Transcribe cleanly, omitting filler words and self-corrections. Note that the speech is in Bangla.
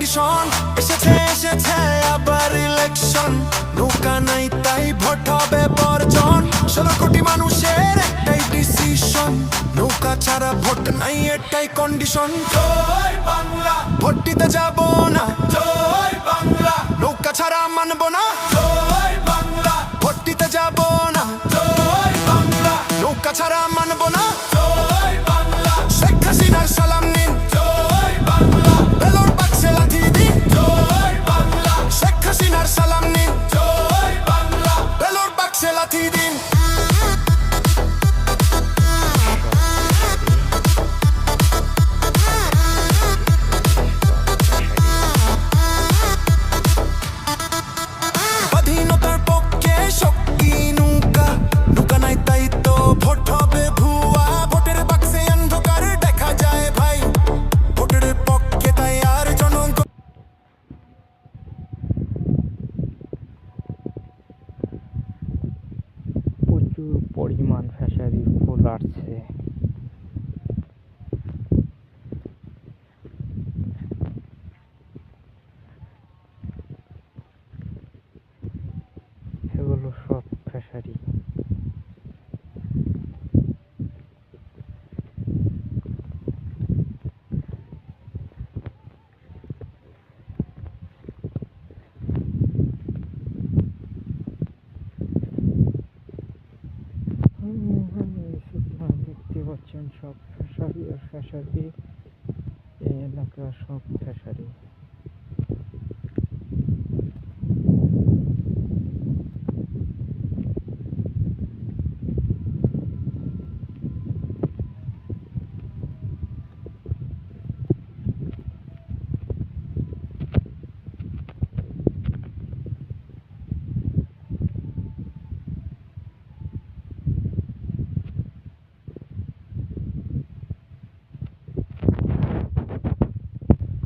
কন্ডিশন। এসেছে আবার ইলেকশন, নৌকা নাই তাই ভোট হবে বর্জন। 16 কোটি মানুষের একটাই ডিসিশন, নৌকা ছাড়া ভোট নাই এটাই কন্ডিশন। জয় বাংলা, ভোট দিতে যাব না। জয় বাংলা, নৌকা ছাড়া মানব না। জয় বাংলা, ভোট দিতে যাব না। জয় বাংলা, নৌকা ছাড়া মানব না। জয় বাংলা, শেখ হাসিনার সালাম নিন। জয় বাংলা, বেলুর বাক্সে লাথি দিন। জয় বাংলা, শেখ হাসিনার সালাম নিন। জয় বাংলা, বেলুর বাক্সে লাথি দিন। স্বাধীনতার পক্ষে শক্তি নৌকা, নৌকা নাই তাই তো ভোট হবে ভুয়া। ভোটের বাক্সে অন্ধকার দেখা যায় ভাই, ভোটের পক্ষে তাই আর জনগণ। প্রচুর পরিমাণ ফিশারি ফুল আসছে। এগুলো সব ফিশারি। দেখতে পাচ্ছেন সব ফিশারি আর ফিশারি। এই এলাকা সব